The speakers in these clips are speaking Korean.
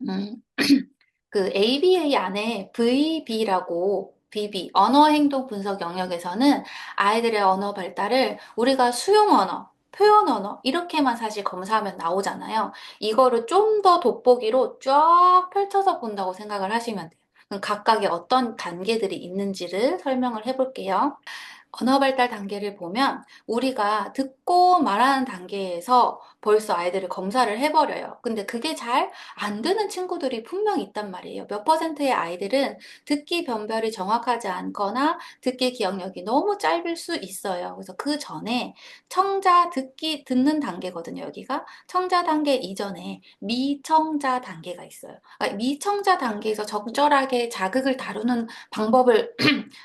음, 그 ABA 안에 VB라고 BB, 언어 행동 분석 영역에서는 아이들의 언어 발달을 우리가 수용 언어, 표현 언어, 이렇게만 사실 검사하면 나오잖아요. 이거를 좀 더 돋보기로 쫙 펼쳐서 본다고 생각을 하시면 돼요. 그럼 각각의 어떤 단계들이 있는지를 설명을 해볼게요. 언어 발달 단계를 보면 우리가 듣고 말하는 단계에서 벌써 아이들을 검사를 해버려요. 근데 그게 잘 안 되는 친구들이 분명히 있단 말이에요. 몇 퍼센트의 아이들은 듣기 변별이 정확하지 않거나 듣기 기억력이 너무 짧을 수 있어요. 그래서 그 전에 청자 듣기 듣는 단계거든요. 여기가 청자 단계 이전에 미청자 단계가 있어요. 그러니까 미청자 단계에서 적절하게 자극을 다루는 방법을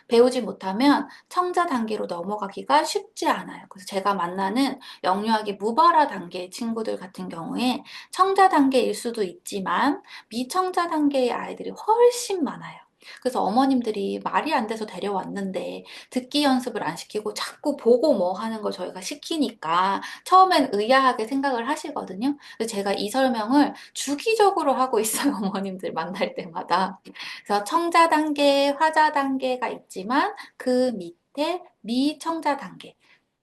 배우지 못하면 청자 단계로 넘어가기가 쉽지 않아요. 그래서 제가 만나는 영유아기 무발화 단계의 친구들 같은 경우에 청자 단계일 수도 있지만 미청자 단계의 아이들이 훨씬 많아요. 그래서 어머님들이 말이 안 돼서 데려왔는데 듣기 연습을 안 시키고 자꾸 보고 뭐 하는 걸 저희가 시키니까 처음엔 의아하게 생각을 하시거든요. 그래서 제가 이 설명을 주기적으로 하고 있어요. 어머님들 만날 때마다. 그래서 청자 단계, 화자 단계가 있지만 그 밑에 미청자 단계,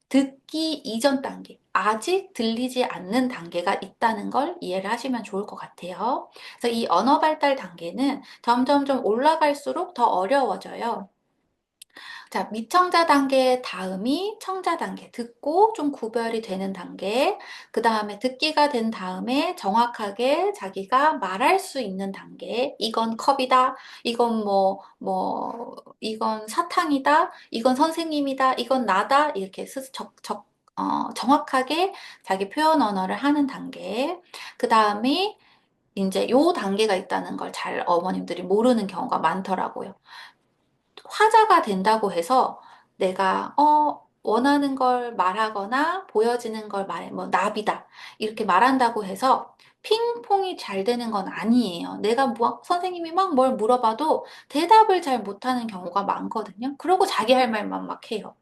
듣기 이전 단계, 아직 들리지 않는 단계가 있다는 걸 이해를 하시면 좋을 것 같아요. 그래서 이 언어 발달 단계는 점점 좀 올라갈수록 더 어려워져요. 자, 미청자 단계 다음이 청자 단계, 듣고 좀 구별이 되는 단계, 그 다음에 듣기가 된 다음에 정확하게 자기가 말할 수 있는 단계, 이건 컵이다, 이건 이건 사탕이다, 이건 선생님이다, 이건 나다, 이렇게 정확하게 자기 표현 언어를 하는 단계, 그 다음에 이제 요 단계가 있다는 걸 잘 어머님들이 모르는 경우가 많더라고요. 화자가 된다고 해서 내가 원하는 걸 말하거나 보여지는 걸 말해 뭐 나비다 이렇게 말한다고 해서 핑퐁이 잘 되는 건 아니에요. 내가 뭐 선생님이 막 뭘 물어봐도 대답을 잘 못하는 경우가 많거든요. 그러고 자기 할 말만 막 해요.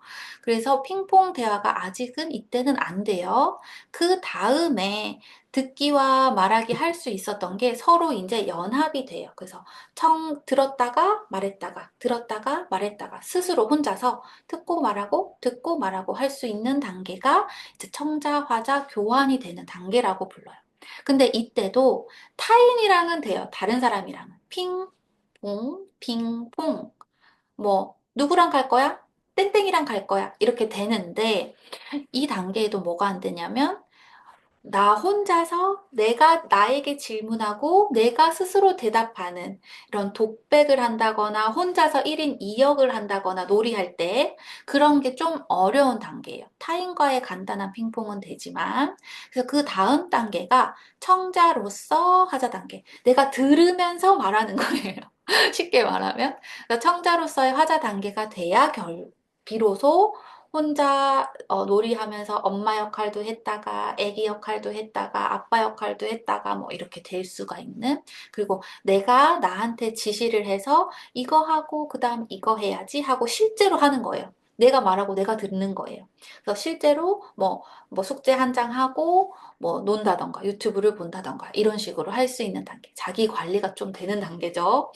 그래서 핑퐁 대화가 아직은 이때는 안 돼요. 그 다음에 듣기와 말하기 할 수 있었던 게 서로 이제 연합이 돼요. 그래서 들었다가 말했다가, 들었다가 말했다가, 스스로 혼자서 듣고 말하고 할 수 있는 단계가 이제 청자, 화자, 교환이 되는 단계라고 불러요. 근데 이때도 타인이랑은 돼요. 다른 사람이랑은. 핑, 퐁, 핑퐁. 뭐, 누구랑 갈 거야? 땡땡이랑 갈 거야. 이렇게 되는데, 이 단계에도 뭐가 안 되냐면, 나 혼자서 내가 나에게 질문하고 내가 스스로 대답하는 이런 독백을 한다거나 혼자서 1인 2역을 한다거나 놀이할 때 그런 게 좀 어려운 단계예요. 타인과의 간단한 핑퐁은 되지만 그래서 그 다음 단계가 청자로서 하자 단계. 내가 들으면서 말하는 거예요. 쉽게 말하면. 그래서 청자로서의 화자 단계가 돼야 비로소 혼자 놀이하면서 엄마 역할도 했다가 아기 역할도 했다가 아빠 역할도 했다가 뭐 이렇게 될 수가 있는 그리고 내가 나한테 지시를 해서 이거 하고 그다음 이거 해야지 하고 실제로 하는 거예요. 내가 말하고 내가 듣는 거예요. 그래서 실제로 뭐 숙제 한 장 하고 뭐 논다던가 유튜브를 본다던가 이런 식으로 할 수 있는 단계. 자기 관리가 좀 되는 단계죠.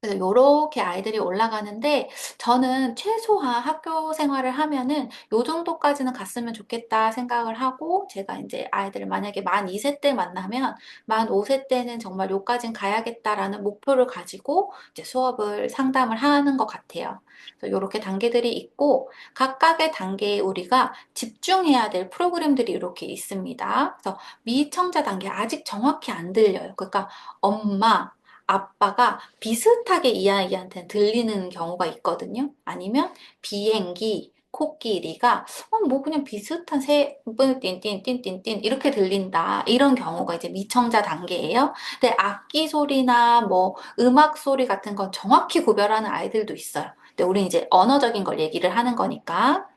그래서 요렇게 아이들이 올라가는데 저는 최소한 학교 생활을 하면은 요 정도까지는 갔으면 좋겠다 생각을 하고 제가 이제 아이들을 만약에 만 2세 때 만나면 만 5세 때는 정말 요까진 가야겠다라는 목표를 가지고 이제 수업을 상담을 하는 것 같아요. 그래서 요렇게 단계들이 있고 각각의 단계에 우리가 집중해야 될 프로그램들이 이렇게 있습니다. 그래서 미청자 단계 아직 정확히 안 들려요. 그러니까 엄마 아빠가 비슷하게 이 아이한테는 들리는 경우가 있거든요. 아니면 비행기, 코끼리가 뭐 그냥 비슷한 띵띵띵띵띵 이렇게 들린다. 이런 경우가 이제 미청자 단계예요. 근데 악기 소리나 뭐 음악 소리 같은 건 정확히 구별하는 아이들도 있어요. 근데 우리는 이제 언어적인 걸 얘기를 하는 거니까.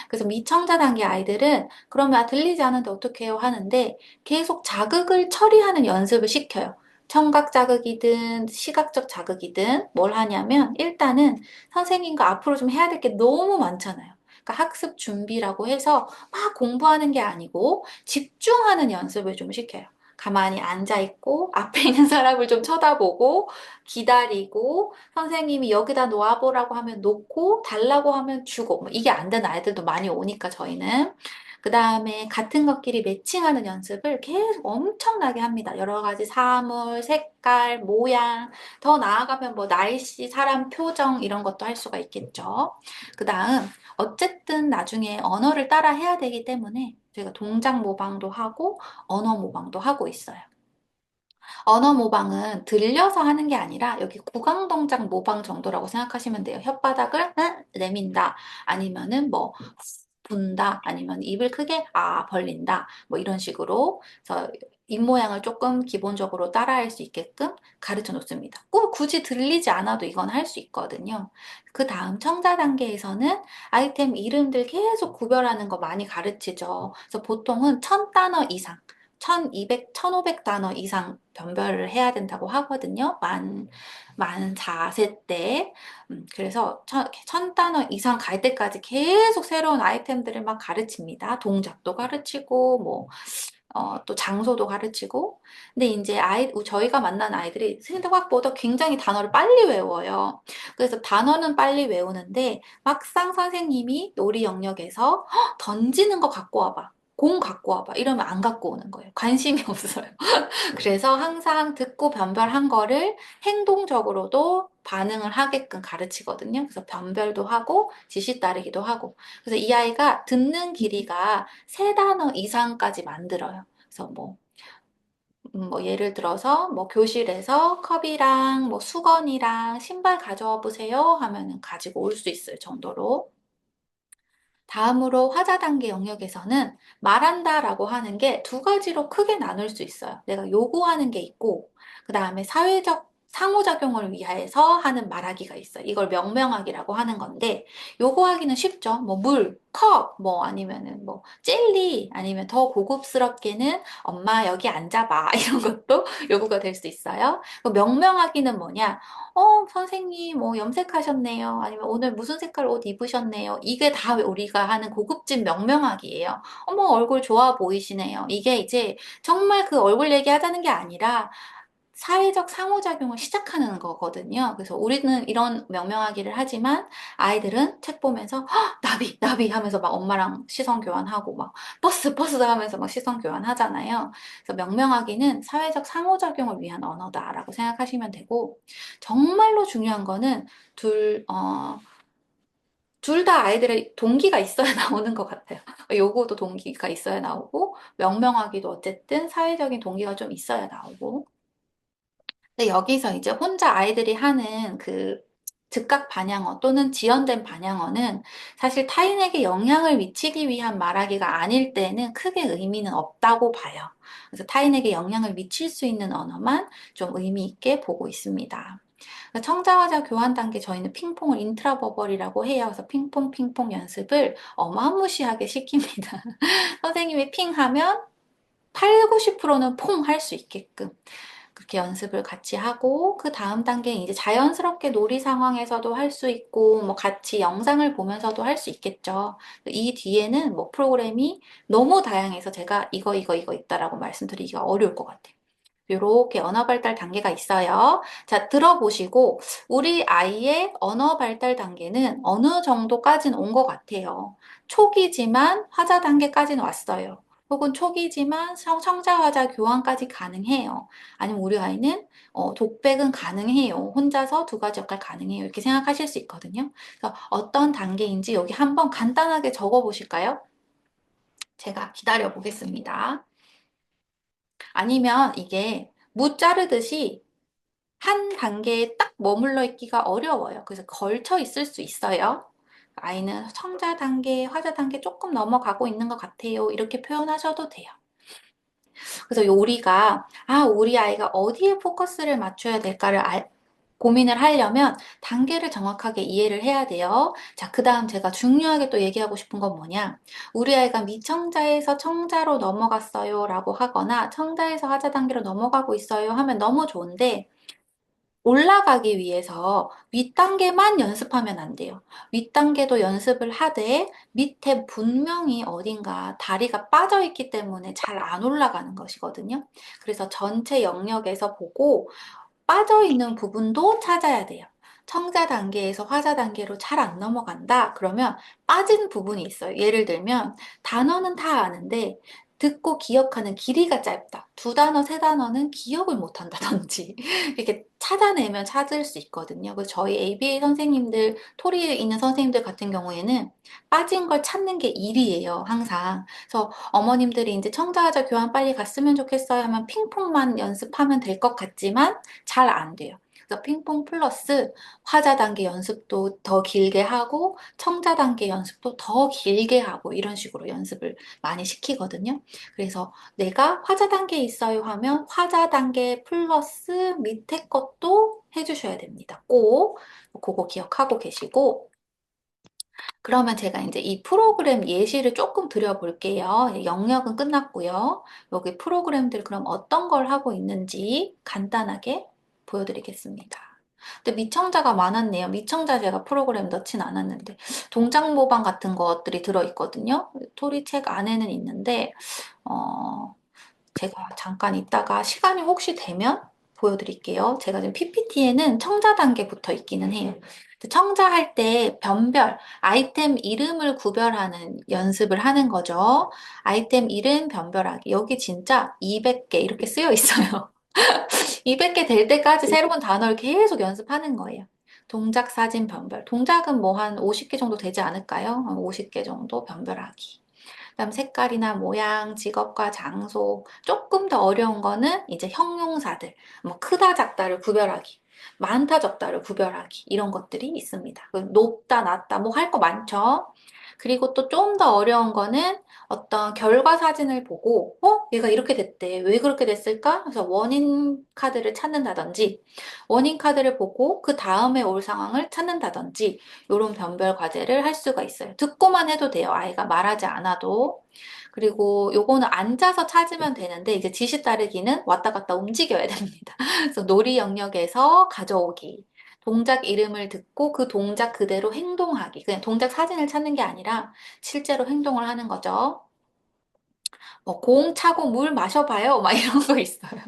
그래서 미청자 단계 아이들은 그러면 들리지 않는데 어떻게 해요? 하는데 계속 자극을 처리하는 연습을 시켜요. 청각 자극이든 시각적 자극이든 뭘 하냐면 일단은 선생님과 앞으로 좀 해야 될 게 너무 많잖아요. 그러니까 학습 준비라고 해서 막 공부하는 게 아니고 집중하는 연습을 좀 시켜요. 가만히 앉아있고, 앞에 있는 사람을 좀 쳐다보고, 기다리고, 선생님이 여기다 놓아보라고 하면 놓고, 달라고 하면 주고, 뭐 이게 안 되는 아이들도 많이 오니까 저희는. 그 다음에 같은 것끼리 매칭하는 연습을 계속 엄청나게 합니다. 여러 가지 사물, 색깔, 모양, 더 나아가면 뭐 날씨, 사람 표정 이런 것도 할 수가 있겠죠. 그 다음, 어쨌든 나중에 언어를 따라 해야 되기 때문에 저희가 동작 모방도 하고 언어 모방도 하고 있어요. 언어 모방은 들려서 하는 게 아니라 여기 구강 동작 모방 정도라고 생각하시면 돼요. 혓바닥을 내민다. 아니면은 뭐 분다. 아니면 입을 크게 벌린다. 뭐 이런 식으로. 그래서 입 모양을 조금 기본적으로 따라할 수 있게끔 가르쳐 놓습니다. 꼭 굳이 들리지 않아도 이건 할 수 있거든요. 그 다음 청자 단계에서는 아이템 이름들 계속 구별하는 거 많이 가르치죠. 그래서 보통은 1000단어 이상, 1200, 1500단어 이상 변별을 해야 된다고 하거든요. 만 4세 때. 그래서 1000단어 이상 갈 때까지 계속 새로운 아이템들을 막 가르칩니다. 동작도 가르치고, 뭐, 또 장소도 가르치고. 근데 이제 저희가 만난 아이들이 생각보다 굉장히 단어를 빨리 외워요. 그래서 단어는 빨리 외우는데 막상 선생님이 놀이 영역에서 던지는 거 갖고 와봐. 공 갖고 와봐. 이러면 안 갖고 오는 거예요. 관심이 없어요. 그래서 항상 듣고 변별한 거를 행동적으로도 반응을 하게끔 가르치거든요. 그래서 변별도 하고 지시 따르기도 하고. 그래서 이 아이가 듣는 길이가 3단어 이상까지 만들어요. 그래서 뭐 예를 들어서 뭐 교실에서 컵이랑 뭐 수건이랑 신발 가져와 보세요 하면은 가지고 올 수 있을 정도로. 다음으로 화자 단계 영역에서는 말한다라고 하는 게 두 가지로 크게 나눌 수 있어요. 내가 요구하는 게 있고, 그 다음에 사회적 상호작용을 위해서 하는 말하기가 있어요. 이걸 명명하기라고 하는 건데, 요구하기는 쉽죠. 뭐 물, 컵, 뭐 아니면은 뭐 젤리, 아니면 더 고급스럽게는 엄마 여기 앉아봐. 이런 것도 요구가 될 수 있어요. 명명하기는 뭐냐? 선생님, 염색하셨네요. 아니면 오늘 무슨 색깔 옷 입으셨네요. 이게 다 우리가 하는 고급진 명명하기예요. 어머, 얼굴 좋아 보이시네요. 이게 이제 정말 그 얼굴 얘기하자는 게 아니라 사회적 상호작용을 시작하는 거거든요. 그래서 우리는 이런 명명하기를 하지만 아이들은 책 보면서 나비, 나비 하면서 막 엄마랑 시선 교환하고 막 버스, 버스 하면서 막 시선 교환하잖아요. 그래서 명명하기는 사회적 상호작용을 위한 언어다라고 생각하시면 되고 정말로 중요한 거는 둘 다 아이들의 동기가 있어야 나오는 것 같아요. 요거도 동기가 있어야 나오고 명명하기도 어쨌든 사회적인 동기가 좀 있어야 나오고 근데 여기서 이제 혼자 아이들이 하는 그 즉각 반향어 또는 지연된 반향어는 사실 타인에게 영향을 미치기 위한 말하기가 아닐 때는 크게 의미는 없다고 봐요. 그래서 타인에게 영향을 미칠 수 있는 언어만 좀 의미 있게 보고 있습니다. 청자화자 교환 단계 저희는 핑퐁을 인트라버벌이라고 해요. 그래서 핑퐁 핑퐁 연습을 어마무시하게 시킵니다. 선생님이 핑 하면 8, 90%는 퐁 할 수 있게끔 그렇게 연습을 같이 하고 그 다음 단계는 이제 자연스럽게 놀이 상황에서도 할 수 있고 뭐 같이 영상을 보면서도 할 수 있겠죠. 이 뒤에는 뭐 프로그램이 너무 다양해서 제가 이거 있다라고 말씀드리기가 어려울 것 같아요. 이렇게 언어 발달 단계가 있어요. 자, 들어보시고 우리 아이의 언어 발달 단계는 어느 정도까지는 온 것 같아요. 초기지만 화자 단계까지는 왔어요. 혹은 초기지만 성자화자 교환까지 가능해요. 아니면 우리 아이는 독백은 가능해요. 혼자서 두 가지 역할 가능해요. 이렇게 생각하실 수 있거든요. 그래서 어떤 단계인지 여기 한번 간단하게 적어 보실까요? 제가 기다려 보겠습니다. 아니면 이게 무 자르듯이 한 단계에 딱 머물러 있기가 어려워요. 그래서 걸쳐 있을 수 있어요. 아이는 성자 단계, 화자 단계 조금 넘어가고 있는 것 같아요. 이렇게 표현하셔도 돼요. 그래서 우리 아이가 어디에 포커스를 맞춰야 될까를 고민을 하려면 단계를 정확하게 이해를 해야 돼요. 자, 그 다음 제가 중요하게 또 얘기하고 싶은 건 뭐냐. 우리 아이가 미청자에서 청자로 넘어갔어요 라고 하거나 청자에서 하자 단계로 넘어가고 있어요 하면 너무 좋은데 올라가기 위해서 윗단계만 연습하면 안 돼요. 윗단계도 연습을 하되 밑에 분명히 어딘가 다리가 빠져 있기 때문에 잘 안 올라가는 것이거든요. 그래서 전체 영역에서 보고 빠져 있는 부분도 찾아야 돼요. 청자 단계에서 화자 단계로 잘 안 넘어간다? 그러면 빠진 부분이 있어요. 예를 들면 단어는 다 아는데 듣고 기억하는 길이가 짧다. 두 단어, 세 단어는 기억을 못 한다든지 이렇게 찾아내면 찾을 수 있거든요. 그래서 저희 ABA 선생님들, 토리에 있는 선생님들 같은 경우에는 빠진 걸 찾는 게 일이에요, 항상. 그래서 어머님들이 이제 청자하자 교환 빨리 갔으면 좋겠어요 하면 핑퐁만 연습하면 될 것 같지만 잘 안 돼요. 그래서 핑퐁 플러스 화자 단계 연습도 더 길게 하고 청자 단계 연습도 더 길게 하고 이런 식으로 연습을 많이 시키거든요. 그래서 내가 화자 단계에 있어요 하면 화자 단계 플러스 밑에 것도 해주셔야 됩니다. 꼭 그거 기억하고 계시고 그러면 제가 이제 이 프로그램 예시를 조금 드려볼게요. 영역은 끝났고요. 여기 프로그램들 그럼 어떤 걸 하고 있는지 간단하게 보여드리겠습니다. 근데 미청자가 많았네요. 미청자 제가 프로그램 넣진 않았는데 동작 모방 같은 것들이 들어있거든요. 토리 책 안에는 있는데 제가 잠깐 있다가 시간이 혹시 되면 보여드릴게요. 제가 지금 PPT에는 청자 단계 붙어 있기는 해요. 청자할 때 변별, 아이템 이름을 구별하는 연습을 하는 거죠. 아이템 이름 변별하기. 여기 진짜 200개 이렇게 쓰여 있어요. 200개 될 때까지 새로운 단어를 계속 연습하는 거예요. 동작 사진 변별. 동작은 뭐 한 50개 정도 되지 않을까요? 50개 정도 변별하기. 그다음 색깔이나 모양, 직업과 장소. 조금 더 어려운 거는 이제 형용사들. 뭐 크다, 작다를 구별하기. 많다, 적다를 구별하기. 이런 것들이 있습니다. 높다, 낮다, 뭐 할 거 많죠? 그리고 또 좀 더 어려운 거는 어떤 결과 사진을 보고, 얘가 이렇게 됐대. 왜 그렇게 됐을까? 그래서 원인 카드를 찾는다든지, 원인 카드를 보고 그 다음에 올 상황을 찾는다든지, 이런 변별 과제를 할 수가 있어요. 듣고만 해도 돼요. 아이가 말하지 않아도. 그리고 요거는 앉아서 찾으면 되는데, 이제 지시 따르기는 왔다 갔다 움직여야 됩니다. 그래서 놀이 영역에서 가져오기. 동작 이름을 듣고 그 동작 그대로 행동하기. 그냥 동작 사진을 찾는 게 아니라 실제로 행동을 하는 거죠. 뭐, 공 차고 물 마셔봐요. 막 이런 거 있어요.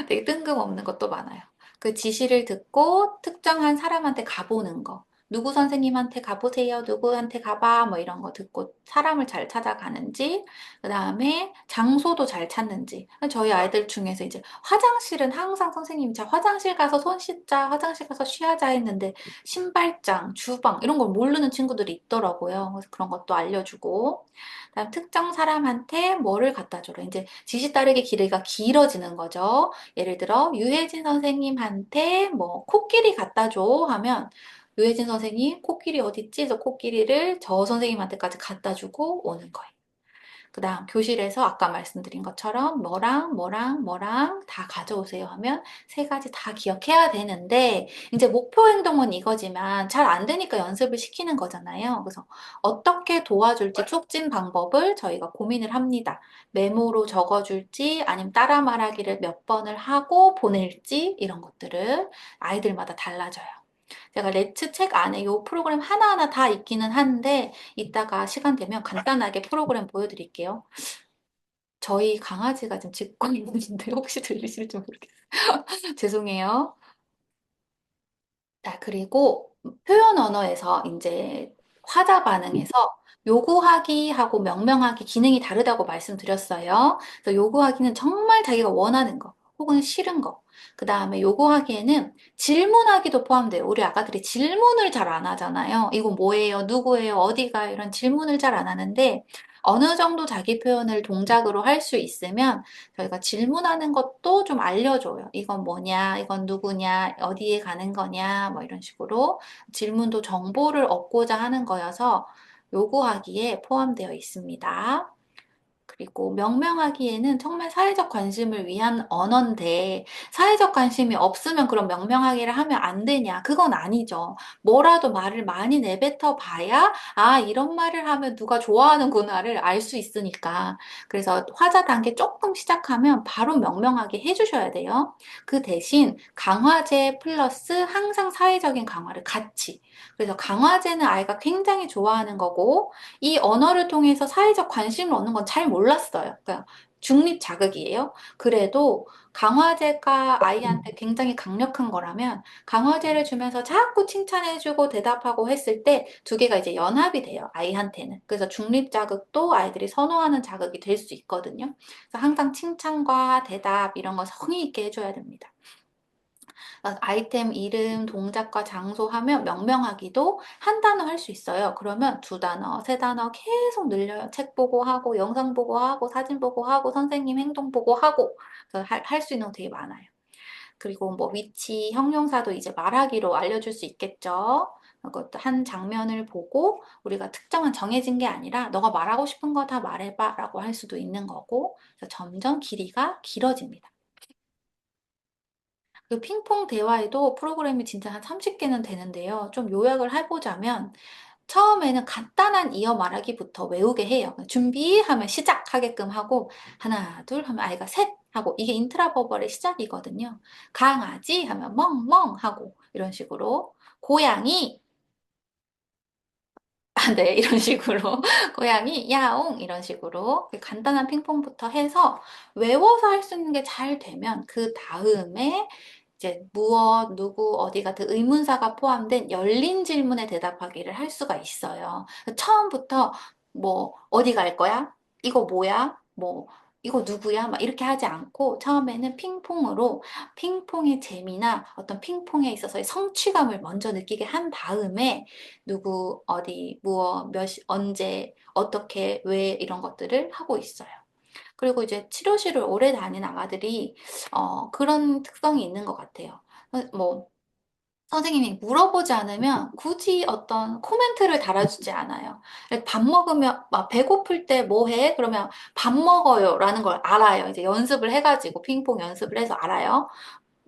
되게 뜬금없는 것도 많아요. 그 지시를 듣고 특정한 사람한테 가보는 거. 누구 선생님한테 가보세요. 누구한테 가봐. 뭐 이런 거 듣고 사람을 잘 찾아가는지, 그 다음에 장소도 잘 찾는지. 저희 아이들 중에서 이제 화장실은 항상 선생님이 자, 화장실 가서 손 씻자, 화장실 가서 쉬하자 했는데, 신발장, 주방, 이런 걸 모르는 친구들이 있더라고요. 그래서 그런 것도 알려주고. 그다음 특정 사람한테 뭐를 갖다 줘라. 이제 지시 따르기 길이가 길어지는 거죠. 예를 들어 유혜진 선생님한테 뭐 코끼리 갖다 줘 하면 유혜진 선생님 코끼리 어딨지? 그래서 코끼리를 저 선생님한테까지 갖다 주고 오는 거예요. 그 다음 교실에서 아까 말씀드린 것처럼 뭐랑 뭐랑 뭐랑 다 가져오세요 하면 세 가지 다 기억해야 되는데 이제 목표 행동은 이거지만 잘 안 되니까 연습을 시키는 거잖아요. 그래서 어떻게 도와줄지 촉진 방법을 저희가 고민을 합니다. 메모로 적어줄지 아니면 따라 말하기를 몇 번을 하고 보낼지 이런 것들을 아이들마다 달라져요. 제가 레츠 책 안에 이 프로그램 하나하나 다 있기는 한데 이따가 시간 되면 간단하게 프로그램 보여드릴게요. 저희 강아지가 지금 짖고 있는데 혹시 들리실지 모르겠어요. 죄송해요. 자, 그리고 표현 언어에서 이제 화자 반응에서 요구하기 하고 명명하기 기능이 다르다고 말씀드렸어요. 그래서 요구하기는 정말 자기가 원하는 거 혹은 싫은 거. 그 다음에 요구하기에는 질문하기도 포함돼요. 우리 아가들이 질문을 잘 안 하잖아요. 이거 뭐예요? 누구예요? 어디가? 이런 질문을 잘 안 하는데 어느 정도 자기 표현을 동작으로 할 수 있으면 저희가 질문하는 것도 좀 알려줘요. 이건 뭐냐, 이건 누구냐, 어디에 가는 거냐, 뭐 이런 식으로 질문도 정보를 얻고자 하는 거여서 요구하기에 포함되어 있습니다. 그리고 명명하기에는 정말 사회적 관심을 위한 언어인데 사회적 관심이 없으면 그럼 명명하기를 하면 안 되냐? 그건 아니죠. 뭐라도 말을 많이 내뱉어 봐야 아, 이런 말을 하면 누가 좋아하는구나를 알 수 있으니까. 그래서 화자 단계 조금 시작하면 바로 명명하게 해주셔야 돼요. 그 대신 강화제 플러스 항상 사회적인 강화를 같이. 그래서 강화제는 아이가 굉장히 좋아하는 거고 이 언어를 통해서 사회적 관심을 얻는 건 잘 몰랐어요. 그러니까 중립 자극이에요. 그래도 강화제가 아이한테 굉장히 강력한 거라면 강화제를 주면서 자꾸 칭찬해주고 대답하고 했을 때 두 개가 이제 연합이 돼요. 아이한테는. 그래서 중립 자극도 아이들이 선호하는 자극이 될 수 있거든요. 그래서 항상 칭찬과 대답 이런 거 성의 있게 해줘야 됩니다. 아이템 이름, 동작과 장소 하면 명명하기도 한 단어 할 수 있어요. 그러면 두 단어, 세 단어 계속 늘려요. 책 보고 하고, 영상 보고 하고, 사진 보고 하고, 선생님 행동 보고 하고, 할 수 있는 거 되게 많아요. 그리고 뭐 위치, 형용사도 이제 말하기로 알려줄 수 있겠죠. 그것도 한 장면을 보고 우리가 특정한 정해진 게 아니라 너가 말하고 싶은 거 다 말해봐 라고 할 수도 있는 거고, 그래서 점점 길이가 길어집니다. 그 핑퐁 대화에도 프로그램이 진짜 한 30개는 되는데요. 좀 요약을 해보자면, 처음에는 간단한 이어 말하기부터 외우게 해요. 준비하면 시작하게끔 하고, 하나, 둘 하면 아이가 셋 하고, 이게 인트라버벌의 시작이거든요. 강아지 하면 멍멍 하고, 이런 식으로. 고양이, 아, 네, 이런 식으로. 고양이, 야옹, 이런 식으로. 간단한 핑퐁부터 해서 외워서 할 수 있는 게 잘 되면, 그 다음에 이제 무엇, 누구, 어디 같은 의문사가 포함된 열린 질문에 대답하기를 할 수가 있어요. 처음부터 뭐, 어디 갈 거야? 이거 뭐야? 뭐, 이거 누구야? 막 이렇게 하지 않고 처음에는 핑퐁으로 핑퐁의 재미나 어떤 핑퐁에 있어서의 성취감을 먼저 느끼게 한 다음에 누구, 어디, 무엇, 몇 시, 언제, 어떻게, 왜 이런 것들을 하고 있어요. 그리고 이제 치료실을 오래 다닌 아가들이 그런 특성이 있는 것 같아요. 뭐 선생님이 물어보지 않으면 굳이 어떤 코멘트를 달아주지 않아요. 밥 먹으면 막 배고플 때 뭐 해? 그러면 밥 먹어요라는 걸 알아요. 이제 연습을 해가지고 핑퐁 연습을 해서 알아요.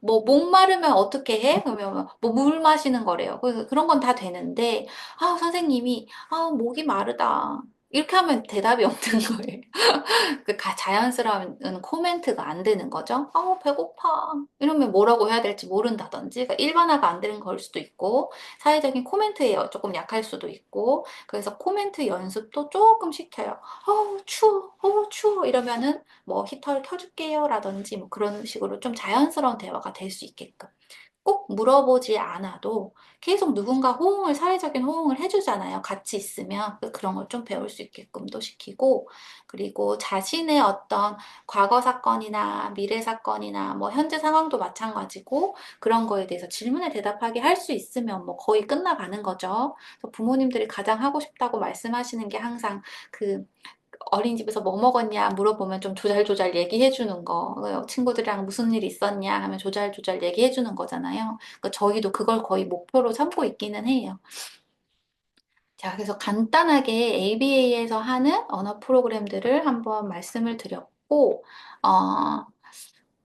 뭐 목마르면 어떻게 해? 그러면 뭐 물 마시는 거래요. 그래서 그런 건 다 되는데 아 선생님이 아 목이 마르다. 이렇게 하면 대답이 없는 거예요. 그 자연스러운 코멘트가 안 되는 거죠. 배고파. 이러면 뭐라고 해야 될지 모른다든지. 그러니까 일반화가 안 되는 걸 수도 있고, 사회적인 코멘트에 조금 약할 수도 있고, 그래서 코멘트 연습도 조금 시켜요. 추워. 추워. 이러면은 뭐 히터를 켜줄게요. 라든지 뭐 그런 식으로 좀 자연스러운 대화가 될 수 있게끔. 꼭 물어보지 않아도 계속 누군가 호응을, 사회적인 호응을 해주잖아요. 같이 있으면. 그런 걸 좀 배울 수 있게끔도 시키고, 그리고 자신의 어떤 과거 사건이나 미래 사건이나 뭐 현재 상황도 마찬가지고, 그런 거에 대해서 질문에 대답하게 할 수 있으면 뭐 거의 끝나가는 거죠. 그래서 부모님들이 가장 하고 싶다고 말씀하시는 게 항상 그 어린이집에서 뭐 먹었냐 물어보면 좀 조잘조잘 얘기해 주는 거. 친구들이랑 무슨 일 있었냐 하면 조잘조잘 얘기해 주는 거잖아요. 그러니까 저희도 그걸 거의 목표로 삼고 있기는 해요. 자, 그래서 간단하게 ABA에서 하는 언어 프로그램들을 한번 말씀을 드렸고,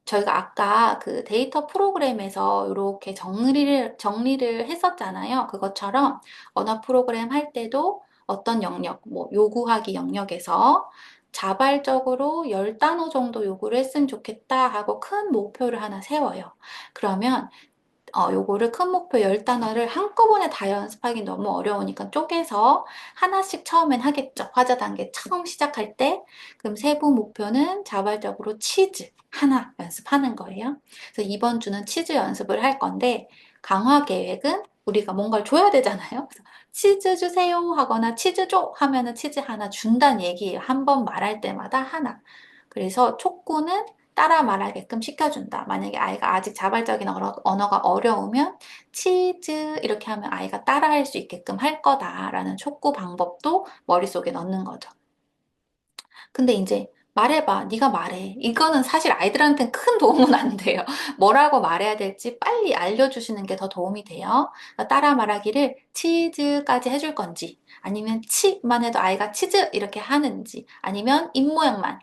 저희가 아까 그 데이터 프로그램에서 이렇게 정리를 했었잖아요. 그것처럼 언어 프로그램 할 때도 어떤 영역, 뭐 요구하기 영역에서 자발적으로 10단어 정도 요구를 했으면 좋겠다 하고 큰 목표를 하나 세워요. 그러면 요거를 큰 목표 10단어를 한꺼번에 다 연습하기 너무 어려우니까 쪼개서 하나씩 처음엔 하겠죠. 화자 단계 처음 시작할 때. 그럼 세부 목표는 자발적으로 치즈 하나 연습하는 거예요. 그래서 이번 주는 치즈 연습을 할 건데, 강화 계획은 우리가 뭔가를 줘야 되잖아요. 그래서 치즈 주세요 하거나 치즈 줘 하면은 치즈 하나 준다는 얘기예요. 한 번 말할 때마다 하나. 그래서 촉구는 따라 말하게끔 시켜준다. 만약에 아이가 아직 자발적인 언어가 어려우면 치즈 이렇게 하면 아이가 따라할 수 있게끔 할 거다라는 촉구 방법도 머릿속에 넣는 거죠. 근데 이제 말해봐. 네가 말해. 이거는 사실 아이들한테는 큰 도움은 안 돼요. 뭐라고 말해야 될지 빨리 알려주시는 게 더 도움이 돼요. 그러니까 따라 말하기를 치즈까지 해줄 건지, 아니면 치만 해도 아이가 치즈 이렇게 하는지, 아니면 입모양만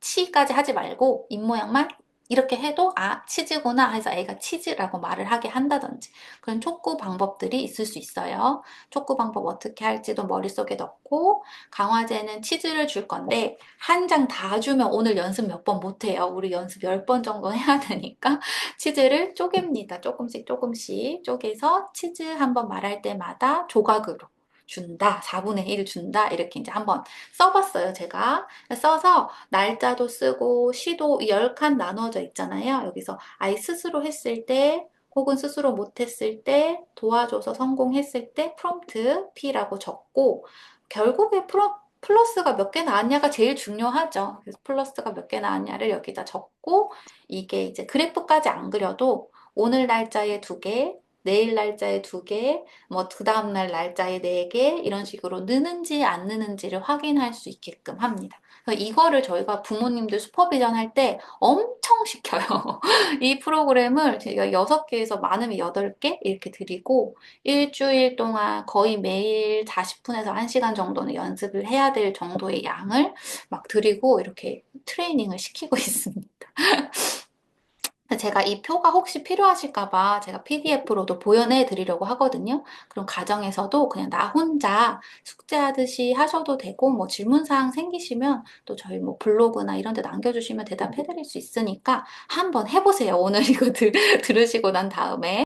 치까지 하지 말고 입모양만 이렇게 해도 아 치즈구나 해서 애가 치즈라고 말을 하게 한다든지 그런 촉구 방법들이 있을 수 있어요. 촉구 방법 어떻게 할지도 머릿속에 넣고 강화제는 치즈를 줄 건데 한 장 다 주면 오늘 연습 몇 번 못해요. 우리 연습 10번 정도 해야 되니까 치즈를 쪼갭니다. 조금씩 조금씩 쪼개서 치즈 한번 말할 때마다 조각으로 준다. 4분의 1 준다. 이렇게 이제 한번 써봤어요, 제가. 써서 날짜도 쓰고 시도 10칸 나눠져 있잖아요. 여기서 아이 스스로 했을 때 혹은 스스로 못했을 때 도와줘서 성공했을 때 프롬프트 P라고 적고 결국에 플러스가 몇 개 나왔냐가 제일 중요하죠. 그래서 플러스가 몇 개 나왔냐를 여기다 적고 이게 이제 그래프까지 안 그려도 오늘 날짜에 2개, 내일 날짜에 2개, 뭐 그 다음날 날짜에 4개 이런 식으로 느는지 안 느는지를 확인할 수 있게끔 합니다. 이거를 저희가 부모님들 슈퍼비전 할 때 엄청 시켜요. 이 프로그램을 제가 6개에서 많으면 8개 이렇게 드리고 일주일 동안 거의 매일 40분에서 1시간 정도는 연습을 해야 될 정도의 양을 막 드리고 이렇게 트레이닝을 시키고 있습니다. 제가 이 표가 혹시 필요하실까봐 제가 PDF로도 보여내 드리려고 하거든요. 그럼 가정에서도 그냥 나 혼자 숙제하듯이 하셔도 되고, 뭐 질문사항 생기시면 또 저희 뭐 블로그나 이런 데 남겨주시면 대답해 드릴 수 있으니까 한번 해보세요. 오늘 이거 들으시고 난 다음에.